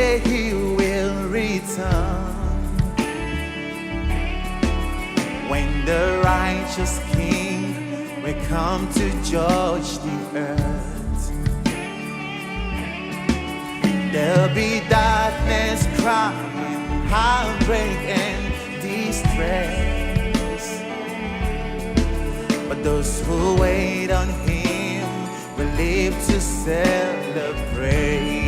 day he will return, when the righteous King will come to judge the earth. There'll be darkness, crying, heartbreak and distress, but those who wait on him will live to celebrate.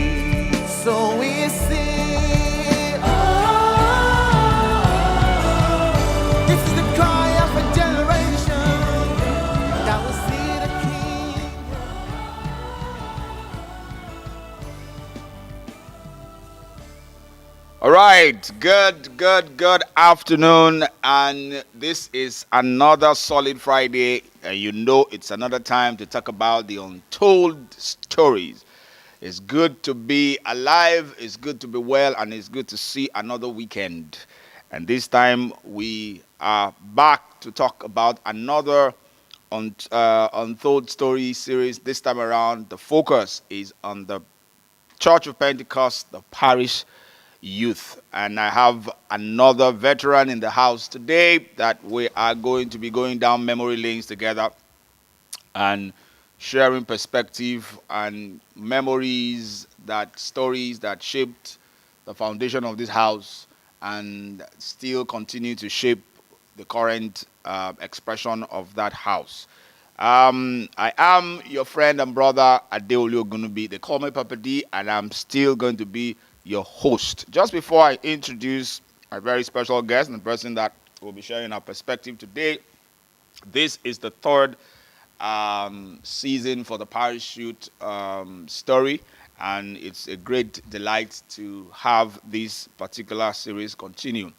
So we sing, oh, this is the cry of a generation that will see the King. All right, good afternoon, and this is another solid Friday. You know, it's another time to talk about the untold stories. It's good to be alive, it's good to be well, and it's good to see another weekend. And this time we are back to talk about another Untold Story series. This time around, the focus is on the Church of Pentecost, the Parish Youth. And I have another veteran in the house today that we are going to be going down memory lanes together and sharing perspective and memories, that stories that shaped the foundation of this house and still continue to shape the current expression of that house. I am your friend and brother Adeolu Ogunubi. They call me Papa D, and I'm still going to be your host. Just before I introduce my very special guest and the person that will be sharing our perspective today, this is the third season for the Parish Youth story, and it's a great delight to have this particular series continue.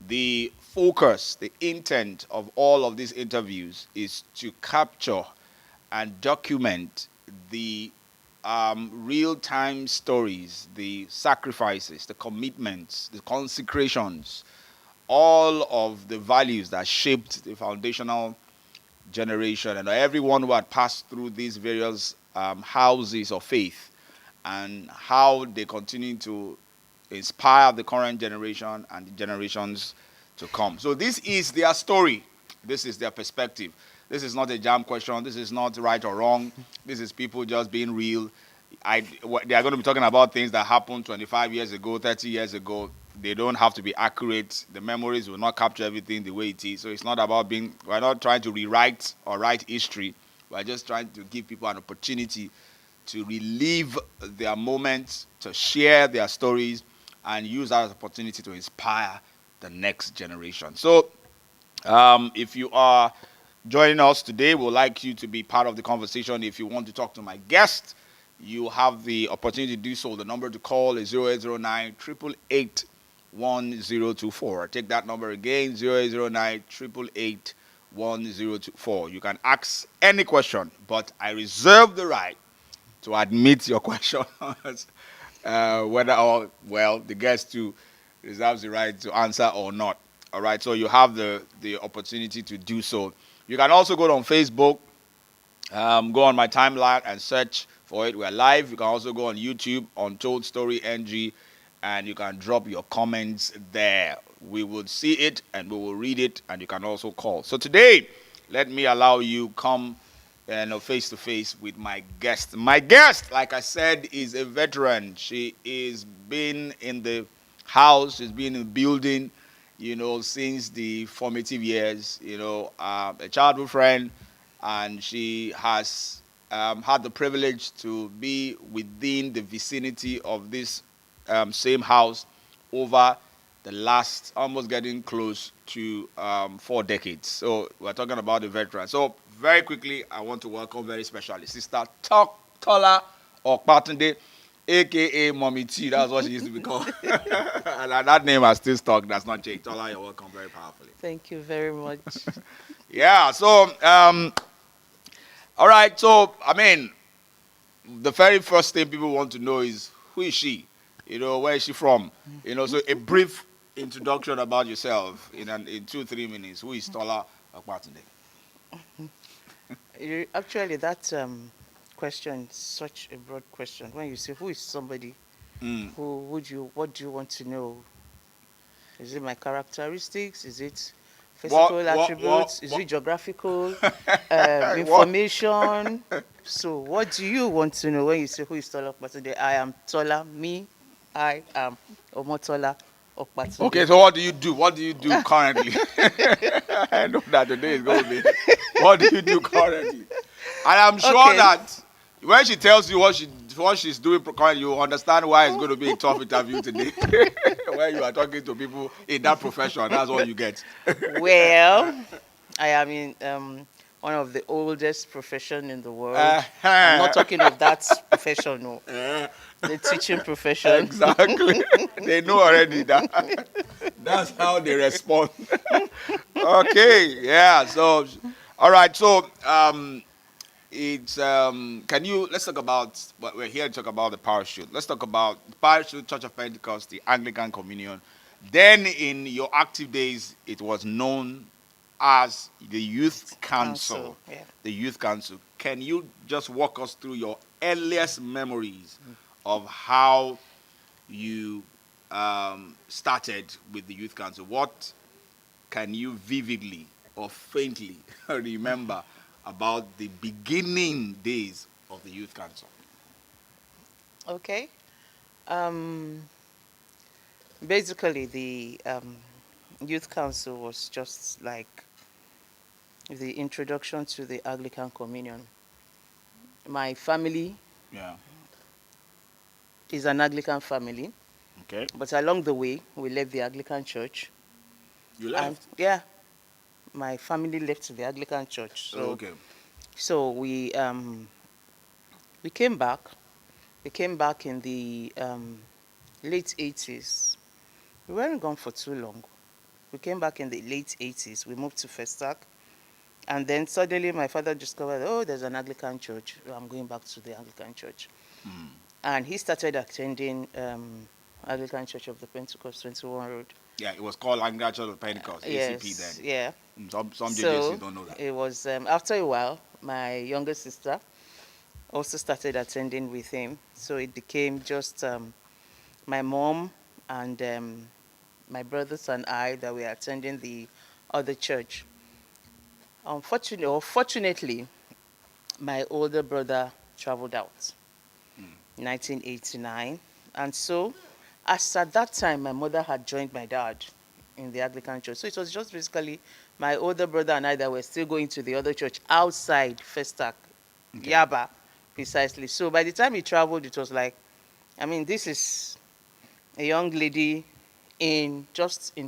The focus, the intent of all of these interviews is to capture and document the real-time stories, the sacrifices, the commitments, the consecrations, all of the values that shaped the foundational generation and everyone who had passed through these various houses of faith, and how they continue to inspire the current generation and the generations to come. So this is their story. This is their perspective. This is not a jam question. This is not right or wrong. This is people just being real. They are going to be talking about things that happened 25 years ago, 30 years ago. They don't have to be accurate. The memories will not capture everything the way it is. So it's not about we're not trying to rewrite or write history. We're just trying to give people an opportunity to relive their moments, to share their stories, and use that as an opportunity to inspire the next generation. So if you are joining us today, we'd like you to be part of the conversation. If you want to talk to my guest, you have the opportunity to do so. The number to call is 0809 888 1024. I take that number again, 0809 888 1024. You can ask any question, but I reserve the right to admit your question. Whether or, well, the guest too reserves the right to answer or not. All right, so you have the opportunity to do so. You can also go on Facebook, go on my timeline and search for it. We're live. You can also go on YouTube, Untold Story NG, and you can drop your comments there. We will see it and we will read it, and you can also call. So today, let me allow you come face to face with my guest. My guest, like I said, is a veteran. She is been in the house, she's been in the building, since the formative years, a childhood friend, and she has had the privilege to be within the vicinity of this same house over the last, almost getting close to 4 decades. So we're talking about the veteran. So very quickly, I want to welcome very specially Sister Tola Opatunde, a.k.a. Mommy T. That's what she used to be called. And that name has still stuck. That's not changed. Tola, you're welcome very powerfully. Thank you very much. Yeah, so, all right. So, the very first thing people want to know is, who is she? Where is she from? So a brief introduction about yourself in 2-3 minutes. Who is Tola Opatunde? Actually, that question is such a broad question. When you say, who is somebody? What do you want to know? Is it my characteristics? Is it physical What, attributes? Is it geographical what? information? So, what do you want to know when you say who is Tola Opatunde? I am Tola. Me, I am Omotola Okay, Opatunde. so what do you do? What do you do currently? I know that today is going to be. What do you do currently? And I'm sure Okay. that when she tells you what she's doing currently, you understand why it's going to be a tough interview today. When you are talking to people in that profession, that's all you get. Well, I am in one of the oldest profession in the world. I'm not Uh-huh. talking of that profession, no, the teaching profession. Exactly. They know already that. That's how they respond. Okay, yeah. So, all right. So, it's can you let's talk about what we're here to talk about the Parish Youth. Let's talk about the Parish Youth Church of Pentecost, the Anglican Communion. Then, in your active days, it was known as the Youth Council. Council, yeah. The Youth Council. Can you just walk us through your earliest memories of how you started with the Youth Council? What can you vividly or faintly remember about the beginning days of the Youth Council? Okay. Um, Basically, the youth council was just like the introduction to the Anglican Communion. My family Yeah. is an Anglican family, Okay. but along the way, we left the Anglican Church. You And left. yeah, my family left the Anglican Church. Oh, So, okay. so we came back. We came back in the late 80s. We weren't gone for too long. We came back in the late 80s. We moved to Festac. And then suddenly my father discovered, oh, there's an Anglican church. I'm going back to the Anglican church. Mm. And he started attending Anglican Church of the Pentecost, 21 Road. Yeah, it was called Anglican Church of Pentecost, ACP then. Yes, yeah. Some So JJCs don't know that. it was after a while, my younger sister also started attending with him. So it became just my mom and my brothers and I that were attending the other church. Unfortunately, or fortunately, my older brother traveled out in 1989. And so, as at that time, my mother had joined my dad in the Anglican church. So it was just basically my older brother and I that were still going to the other church outside Festac, Okay. Yaba, precisely. So by the time he traveled, it was like, I mean, this is a young lady in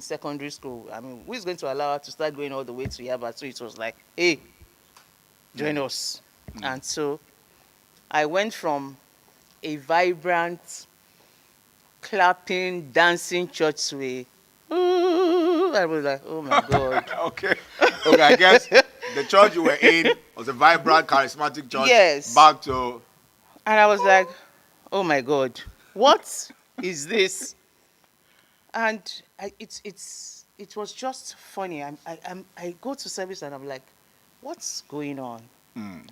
secondary school. I mean, who is going to allow her to start going all the way to Yaba? So it was like, hey, join us. And so I went from a vibrant, clapping, dancing church to a, ooh, I was like, oh my God. Okay. Okay, I guess the church you were in was a vibrant, charismatic church. Yes. Back to And I was like, oh my God, what is this? And it was just funny. I go to service and I'm like, what's going on?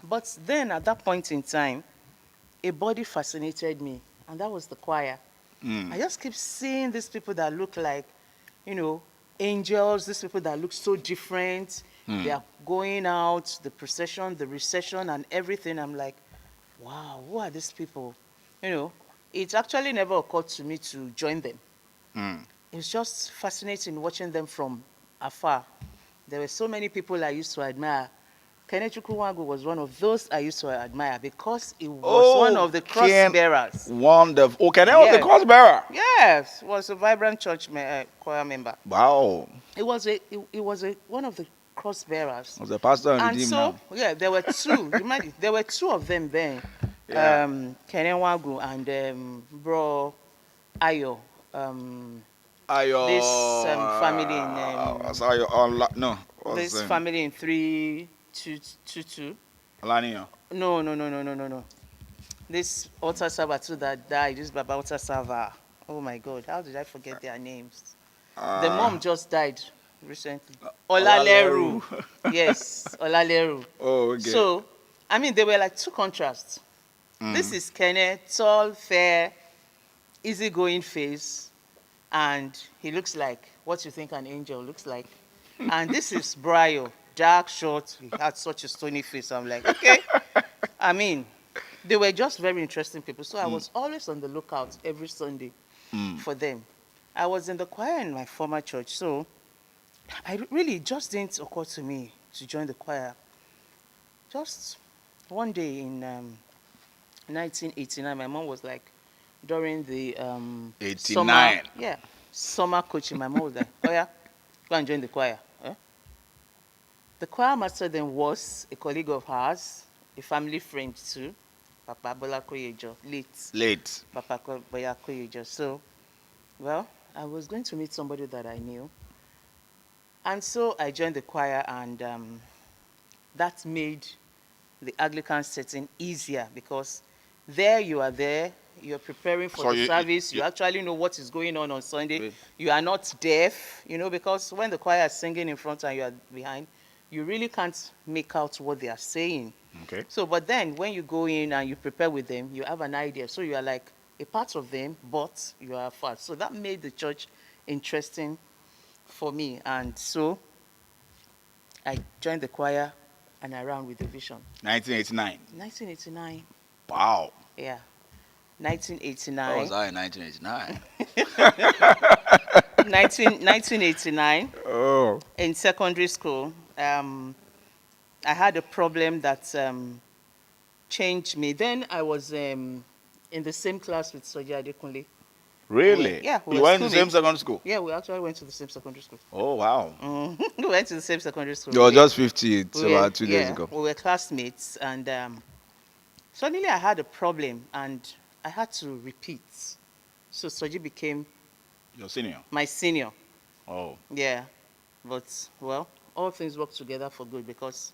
But then at that point in time, a body fascinated me, and that was the choir. I just keep seeing these people that look like, you know, angels, these people that look so different. They are going out, the procession, the recession, and everything. I'm like, wow, who are these people? You know, it actually never occurred to me to join them. It was just fascinating watching them from afar. There were so many people I used to admire. Kenechukwu Nwagu was one of those I used to admire because he was one of the cross bearers. Wonderful. Okay, that was the Yes. cross bearer. Yes, was a vibrant church choir member. Wow. It was one of the cross bearers. Was the pastor and And redeemed so, now. yeah, there were two. Imagine, there were two of them then. Yeah. Kene Nwagu and Bro Ayo. Ayo. This family in sorry, no. What's this his name? family in 322. Alania. No. This Altar Server too that died. This Baba Altar Server. Oh my God, how did I forget their names? The mom just died recently. Olaleru. Yes, Olaleru. Oh, okay. So, I mean, they were like two contrasts. This is Kenneth, tall, fair, easygoing face, and he looks like what you think an angel looks like. And this is Brio, dark, short. He had such a stony face. I'm like, okay. I mean, they were just very interesting people. So I was always on the lookout every Sunday for them. I was in the choir in my former church, so I really just didn't occur to me to join the choir. Just one day in 1989, my mom was like, during the 89. summer, yeah, summer coaching, my mom was like, oh yeah, go and join the choir. The choir master then was a colleague of ours, a family friend too, Papa Bola Koyejo, late Papa Bola Koyejo. So, well, I was going to meet somebody that I knew. And so I joined the choir, and that made the Anglican setting easier, because there you are there, you're preparing for So the service, you actually know what is going on Sunday. Right. You are not deaf, because when the choir is singing in front and you are behind, you really can't make out what they are saying. Okay. So, but then when you go in and you prepare with them, you have an idea. So you are like a part of them, but you are far. So that made the church interesting for me. And so I joined the choir and I ran with the vision. 1989. 1989. Wow. Yeah. That was 1989. I in 1989. 1989 Oh. in secondary school. I had a problem that changed me. Then I was in the same class with Soja Adekunle. Really? Yeah, we You were went to the same schoolmates. secondary school? Yeah, we actually went to the same secondary school. Oh, wow. We went to the same secondary school. You were We- just 50 it's we were- about 2 days yeah, ago. we were classmates, and suddenly I had a problem, and I had to repeat. So Soji became Your senior? my senior. Oh. Yeah, but well, all things work together for good, because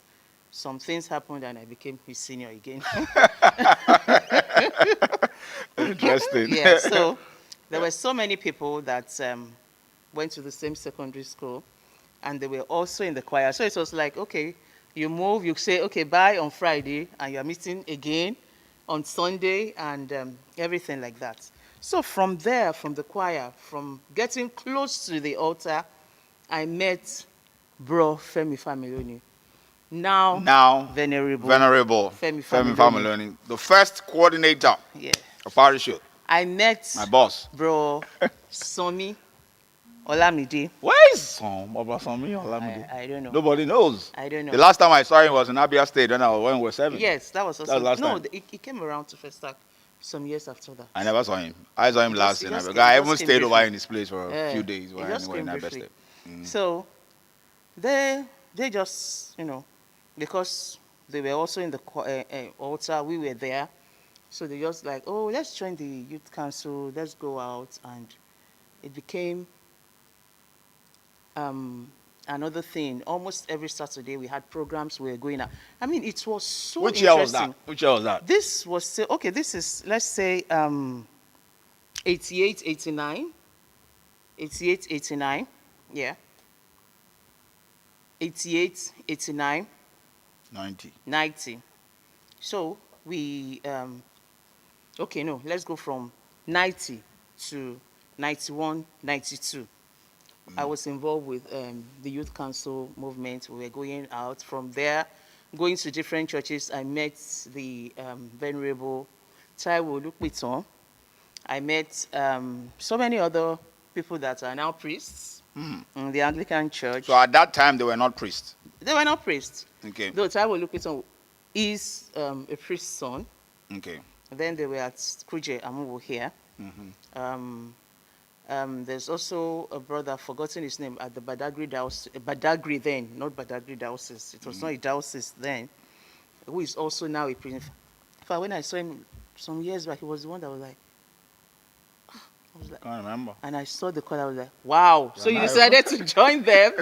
some things happened and I became his senior again. Interesting. Yeah, so there were so many people that went to the same secondary school, and they were also in the choir. So it was like, okay, you move, you say, okay, bye on Friday, and you're meeting again on Sunday, and everything like that. So from there, from the choir, from getting close to the altar, I met Bro Femi Familoni. Now Venerable Femi Familoni. Familoni, the first coordinator Yeah. of Parish Youth. I met My boss. Bro Somi Olamide. Where is Somi Olamide? I don't know. Nobody knows. I don't know. The last time I saw him was in Abia State when we were 7. Yes, that was also. That was last no, time. he came around to Festac some years after that. I never saw him. I saw him He last just- he year. just I came- he even just came stayed over briefly. in his place for a few days He while just we were in came Abia briefly. State. So they just, because they were also in the altar, we were there. So they just like, oh, let's join the youth council, let's go out. And it became another thing. Almost every Saturday we had programs, we were going out. I mean, it was so Which year was interesting. that? Which year was that? This was, okay, this is, let's say, 88, 89. 88, 89. Yeah. 88, 89, 90. 90. So we, okay, no, let's go from 90 to 91, 92. I was involved with the Youth Council movement. We were going out from there, going to different churches. I met the Venerable Taiwo Lukwiton. I met so many other people that are now priests in the Anglican Church. So at that time, they were not priests. They were not priests. Okay. Though Taiwo Lukwiton is a priest's son. Okay. Then they were at Kuje Amuwo here. There's also a brother, I've forgotten his name, at the Badagry Diocese, Badagry then, not Badagry Diocese. It was not a diocese then, who is also now a priest. In fact, when I saw him some years back, he was the one that was like, I was like, Can't remember. and I saw the call, I was like, wow. So you nice. decided to join them?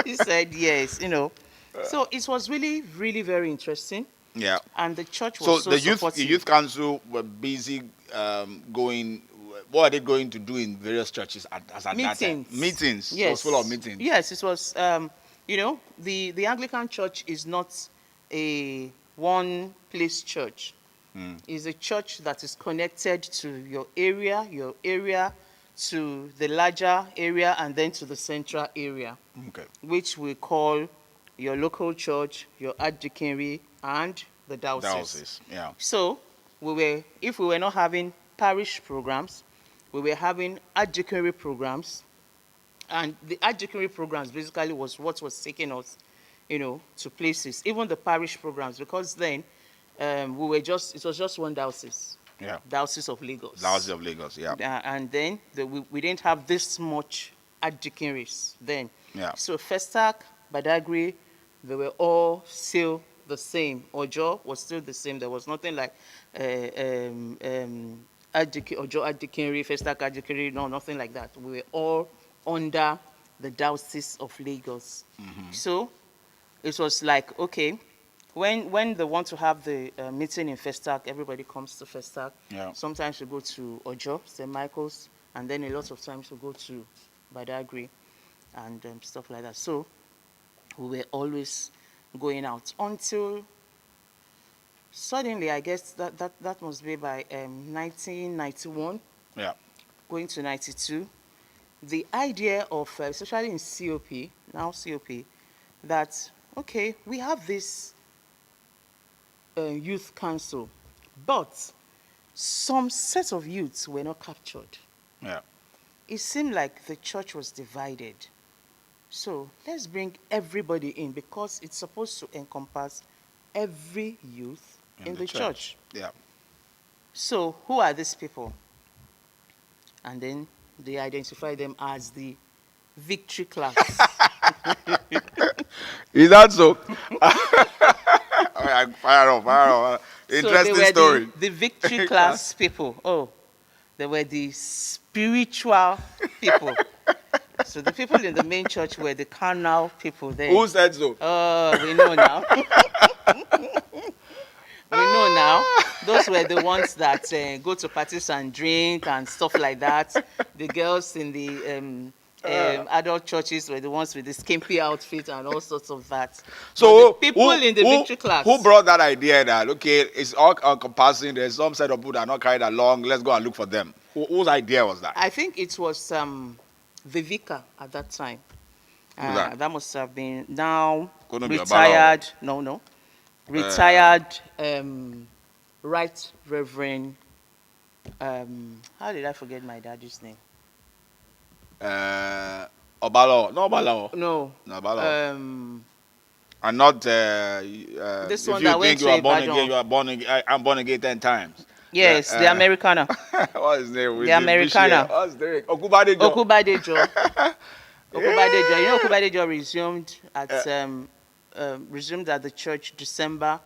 He said, yes, So it was really, really very interesting. Yeah. And the church So was so the supportive. youth council were busy going. What are they going to do in various churches at that time? Meetings. Meetings. Yes. It was full of meetings. Yes, it was. The Anglican Church is not a one-place church. is a church that is connected to your area to the larger area, and then to the central area, Okay. which we call your local church, your archdeaconry, and the diocese. Diocese. Yeah. So if we were not having parish programs, we were having archdeaconry programs, and the archdeaconry programs basically was what was taking us, to places. Even the parish programs, because then it was just one diocese. Yeah. Diocese of Lagos. Diocese of Lagos. Yeah. And then we didn't have this much archdeaconries then. Yeah. So Festac, Badagry, they were all still the same. Ojo was still the same. There was nothing like Ojo archdeaconry, Festac archdeaconry, no, nothing like that. We were all under the Diocese of Lagos. So it was like, okay, when they want to have the meeting in Festac, everybody comes to Festac. Yeah. Sometimes we go to Ojo, St. Michael's, and then a lot of times we go to Badagry and stuff like that. So we were always going out until suddenly, I guess that must be by 1991, Yeah. going to 92. The idea of, especially in COP, now COP, that, okay, we have this youth council, but some set of youths were not captured. Yeah. It seemed like the church was divided. So let's bring everybody in, because it's supposed to encompass every youth in the church. Yeah. So who are these people? And then they identify them as the victory class. Is that so? All right, fire off. Interesting so they were story. The victory class people. Oh, they were the spiritual people. So the people in the main church were the carnal people then. Who said so? Oh, we know now. We know now. Those were the ones that go to parties and drink and stuff like that. The girls in the adult churches were the ones with the skimpy outfit and all sorts of that. So but the people in the victory class. Who brought that idea that, okay, it's all encompassing, there's some set of people that are not carried along, let's go and look for them? Whose idea was that? I think it was the vicar at that time. That must have been now retired. No. Retired Right Reverend. How did I forget my daddy's name? Obalo. No, Obalo. No. No, Obalo. And not this if one you that think went you to are born Ibadan. again, you are born again. I'm born again 10 times. Yes, the Americana. What's his name? The Americana. What's his name? Okubadejo. Okubadejo. Okubadejo. You know, Okubadejo resumed at the church December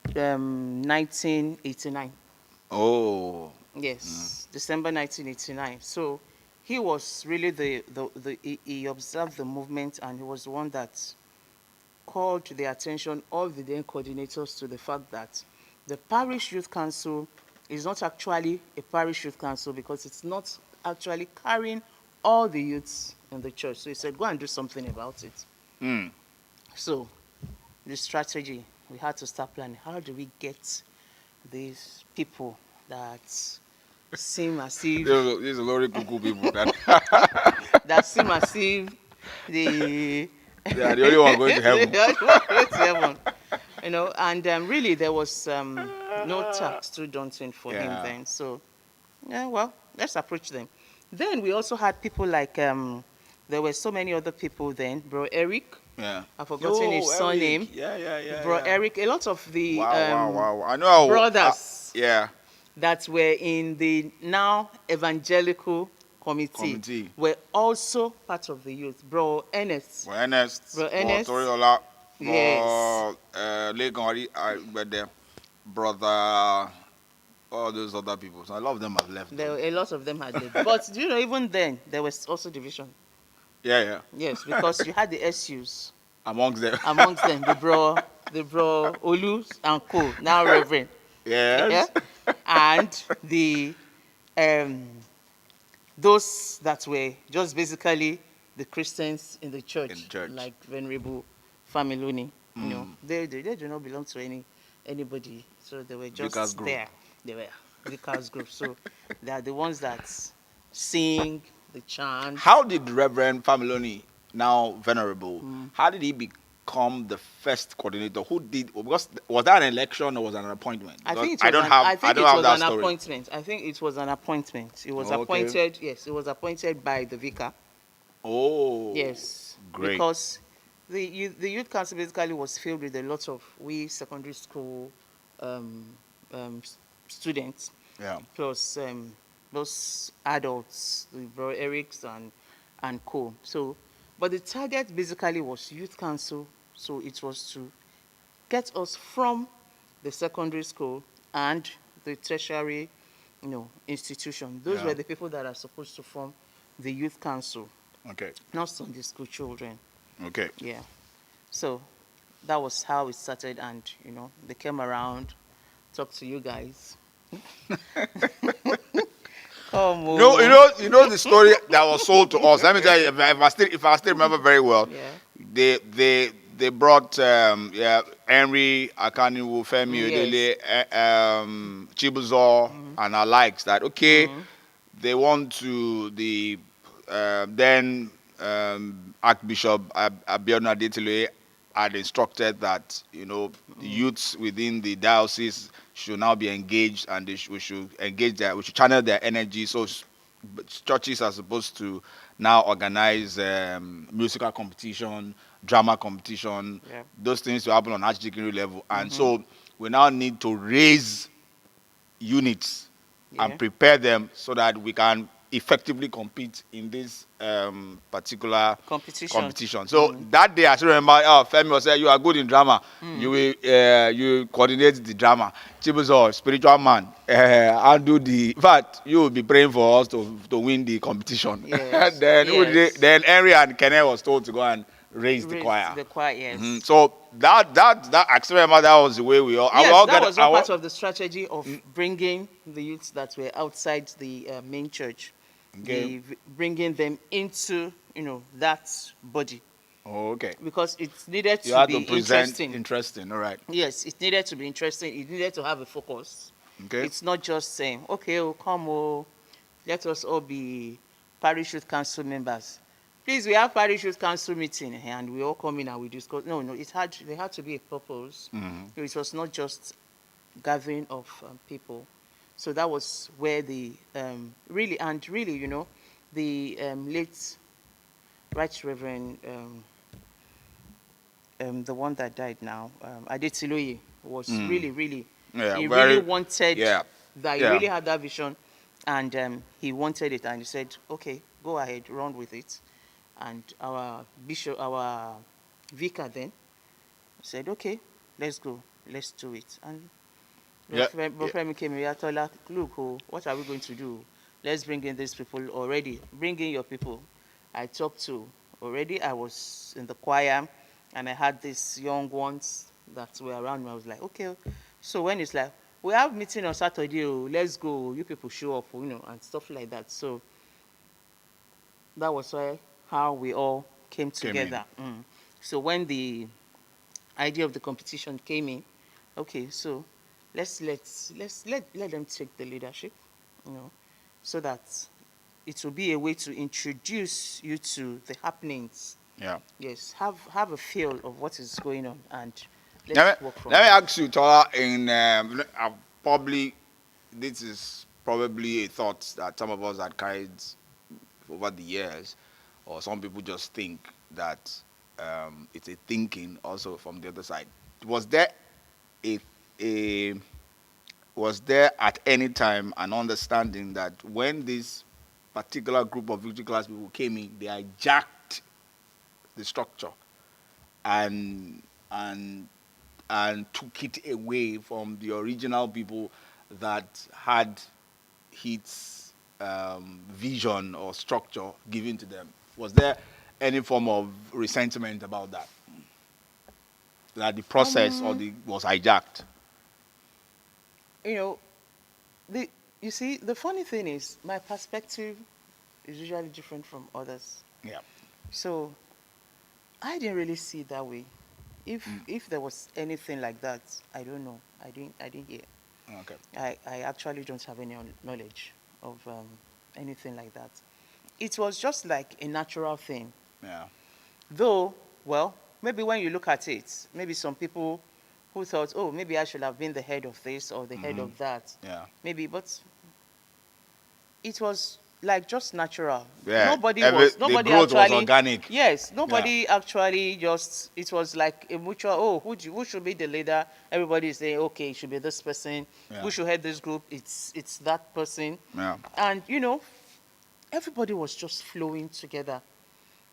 1989. Oh. Yes, December 1989. So he was really he observed the movement, and he was the one that called the attention of the then coordinators to the fact that the Parish Youth Council is not actually a Parish Youth Council, because it's not actually carrying all the youths in the church. So he said, go and do something about it. So the strategy, we had to start planning. How do we get these people that seem as if... These are very cuckoo people. that seem as if they are the only one going to heaven. The only one going to heaven. You know, and really there was no tax too daunting for him then. So, yeah, well, let's approach them. Then we also had people like, there were so many other people then. Bro Eric. Yeah. I've forgotten his surname. Yeah. Bro Eric. A lot of the wow. I know brothers that were in the now evangelical committee were also part of the youth. Bro Ernest. Bro Toriola. Yes. Brother, all those other people. So a lot of them have left. A lot of them had left. But do you know, even then, there was also division. Yeah. Yes, because you had the SUs. Amongst them, the bro Olu and Co. Now Reverend. Yes. Yeah? And the those that were just basically the Christians in the church. Like Venerable Familuni. You know, they do not belong to anybody So they were Vicar's just group. there. They were Vicar's group. So they are the ones that sing the chant. How did Reverend Familoni, now venerable, Mm. how did he become the first coordinator? Who did? Because was that an election or was that an appointment? I Because think it was I don't have that story. appointment. I think it was an appointment. It was Okay. appointed. Yes, it was appointed by the vicar. Oh, Yes, great. because the youth council basically was filled with a lot of we secondary school um, students, Yeah. plus those adults, the bro Erics and co. So, but the target basically was youth council. So it was to get us from the secondary school and the tertiary, institution. Those Yeah. were the people that are supposed to form the youth council, Okay. not Sunday school children. Okay. Yeah. So that was how it started, and they came around, talked to you guys. Come No, on. you know the story that was sold to us. Let me tell you, if I still remember very well, Yeah. they brought Henry Akaniwu, Femi Yes. Odele, Chibuzo, and our likes. That okay, Mm. they want to the then Archbishop Abiodun Adetile had instructed that the youths within the diocese should now be engaged, and we should engage we should channel their energy. So churches are supposed to now organize musical competition, drama competition, Yeah. those things to happen on archdeaconry level, and Mm-hmm. so we now need to raise units Yeah. and prepare them so that we can effectively compete in this particular Competition. competition. So that day, I still remember, Femi was saying, "You are good in drama. Mm. You will, you coordinate the drama. Chibuzo, spiritual man, and do the. In fact, you will be praying for us to win the competition." Yes. Then Yes. then Henry and Kenneth was told to go and raise the Raised choir. the choir. Yes. So that I still remember that was the way we all. I will Yes, all that get. was one part of the strategy of bringing the youths that were outside the main church, Okay. bringing them into that body, Oh, okay. because it needed You to had to be present interesting. interesting. All right. Yes, it needed to be interesting. It needed to have a focus. Okay. It's not just saying, okay, oh, come, oh, let us all be Parish Youth Council members. Please, we have Parish Youth Council meeting and we all come in and we discuss. No, there had to be a purpose. It was not just gathering of people. So that was where the really, the late Right Reverend, the one that died now, Adetiloye, was really, Yeah. he really Very. wanted Yeah. that. He Yeah. really had that vision, and he wanted it, and he said, okay, go ahead, run with it. And our bishop, our vicar then said, okay, let's go, let's do it. And Yeah. Bofemi came here, told her, look, oh, what are we going to do? Let's bring in these people already. Bring in your people. I talked to already. I was in the choir, and I had these young ones that were around me. I was like, okay. So when it's like, we have meeting on Saturday, oh, let's go. You people show up, and stuff like that. So that was how we all came Came in. together. So when the idea of the competition came in, okay, so let them take the leadership, so that it will be a way to introduce you to the happenings. Yeah. Yes, have a feel of what is going on, and Let let's me, work from let me there. ask you, Tola. Probably this is probably a thought that some of us had carried over the years, or some people just think that it's a thinking also from the other side. Was there a, a was there at any time an understanding that when this particular group of victory class people came in, they hijacked the structure and and and took it away from the original people that had its vision or structure given to them? Was there any form of resentment about that? That the process or Um, the was hijacked? you know, the you see, the funny thing is, my perspective is usually different from others. Yeah. So I didn't really see it that way. If there was anything like that, I don't know. I didn't hear. Okay. I actually don't have any knowledge of anything like that. It was just like a natural thing. Yeah. Though, well, maybe when you look at it, maybe some people who thought, oh, maybe I should have been the head of this or the head of that. Yeah. Maybe, but it was like just natural. Yeah. The Nobody growth was actually, organic. yes, nobody actually just, it was like a mutual, oh, who should be the leader? Everybody is saying, okay, it should be this person. Yeah. Who should head this group? It's that person. Yeah. And, everybody was just flowing together.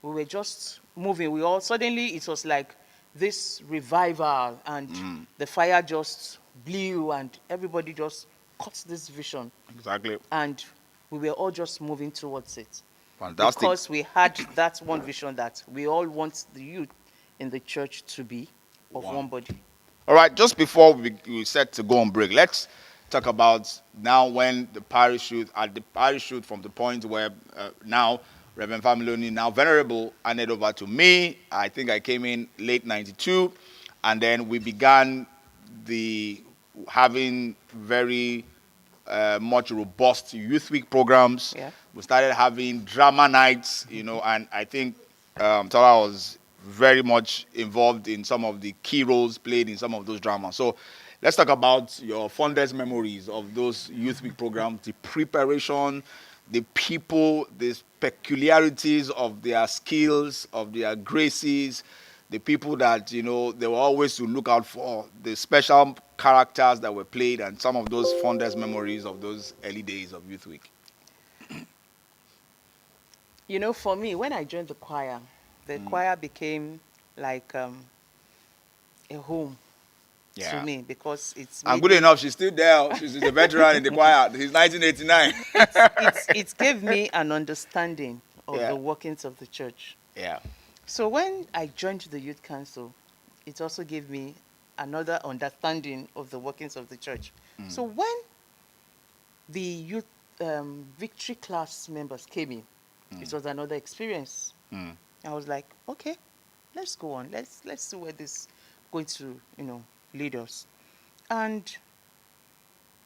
We were just moving. We all, suddenly it was like this revival, and the fire just blew, and everybody just caught this vision. Exactly. And we were all just moving towards it. Fantastic. Because we had that one vision that we all want the youth in the church to be of one body. All right, just before we set to go on break, let's talk about now when the parish youth, at the parish youth, from the point where now Reverend Familoni, now venerable, handed over to me. I think I came in late 92, and then we began having very much robust youth week programs. Yeah. We started having drama nights, and I think Tola was very much involved in some of the key roles played in some of those dramas. So let's talk about your fondest memories of those youth week programs, the preparation, the people, the peculiarities of their skills, of their graces, the people that, they were always to look out for, the special characters that were played, and some of those fondest memories of those early days of Youth Week. For me, when I joined the choir choir became like a home to me, because it's And good enough, she's still there. She's a veteran in the choir. It's 1989. it gave me an understanding of Yeah. the workings of the church. Yeah. So when I joined the youth council, it also gave me another understanding of the workings of the church. So when the youth victory class members came in, it was another experience. I was like, okay, let's go on. Let's see where this is going to, lead us. And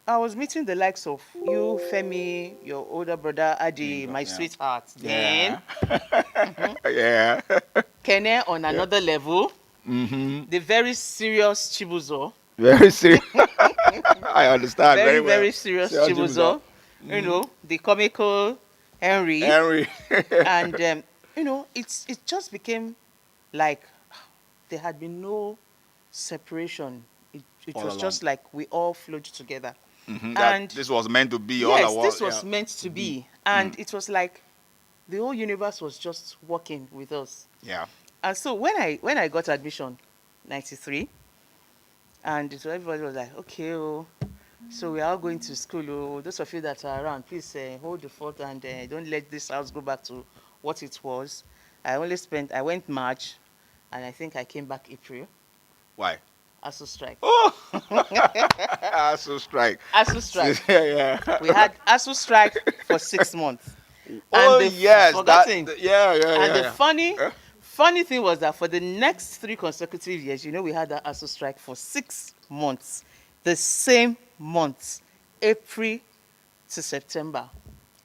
I was meeting the likes of you, Femi, your older brother Adi, my sweetheart. Then Yeah. Kene on another level. The very serious Chibuzo. Very serious. I understand very well. Very serious Chibuzo. The comical Henry. And it just became like there had been no separation. It was along. just like we all flowed together. And this was meant to be all. Yes, this was meant to be. And it was like the whole universe was just working with us. Yeah. And so when I got admission, 93, and so everybody was like, okay, so we are all going to school. Oh, those of you that are around, please hold the fort and don't let this house go back to what it was. I went March, and I think I came back April. Why? ASU strike. Oh! ASU strike. ASU strike. Yeah. We had ASU strike for 6 months. Oh, And yes. forgotten. Yeah. And the funny thing was that for the next 3 consecutive years, we had that ASU strike for 6 months. The same months, April to September.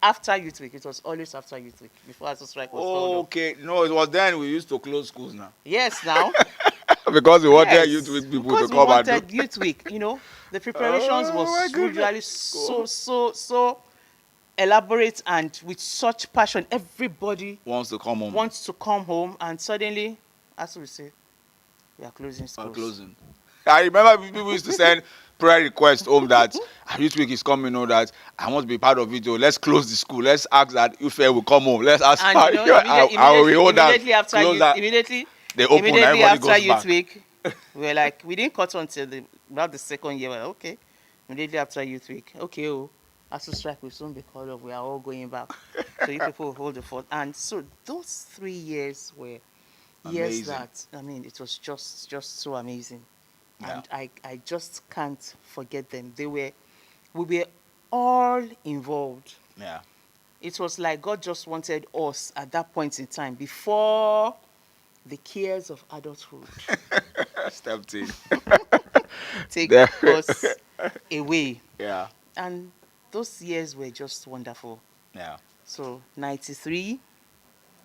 After Youth Week. It was always after Youth Week, before ASU strike was called off. Okay. No, it was then we used to close schools now. Yes, now. Because we wanted Youth Week people to come and do. Because we wanted Youth Week, the preparations was usually so elaborate and with such passion. Everybody wants to come home. And suddenly, as we say, we are closing schools. I remember people used to send prayer requests home that Youth Week is coming, that I want to be part of it. Let's close the school. Let's ask that Ufe will come home. Let's ask And immediately after Youth Week, we were like, we didn't cut until about the second year. We're like, okay, immediately after Youth Week, okay, ASU strike will soon be called off. We are all going back. So you people will hold the fort. And so those 3 years were years that, it was just so amazing. Yeah. And I just can't forget them. We were all involved. Yeah. It was like God just wanted us at that point in time, before the cares of adulthood Stepped in. take There. us away. Yeah. And those years were just wonderful. Yeah. So 93,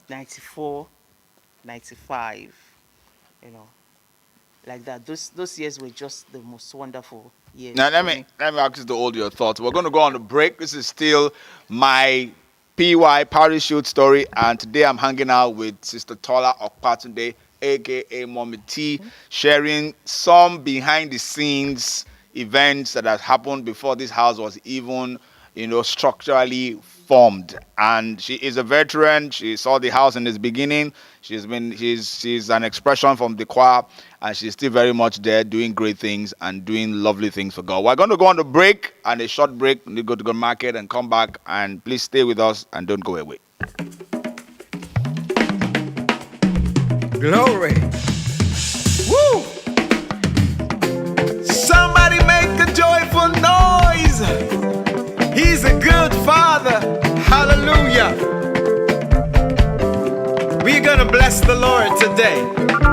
94, 95, you know, like that. Those years were just the most wonderful years. Now for me. let me ask you to hold your thoughts. We're going to go on a break. This is still my Parish Youth story, and today I'm hanging out with Sister Tola Opatunde, aka Mommy T, sharing some behind the scenes events that has happened before this house was even, structurally formed. And she is a veteran. She saw the house in its beginning. She's an expression from the choir, and she's still very much there doing great things and doing lovely things for God. We're going to go on a break, and a short break. We go to the market and come back, and please stay with us and don't go away. Glory. Woo! Somebody make a joyful noise. He's a good father. Hallelujah. We're going to bless the Lord today.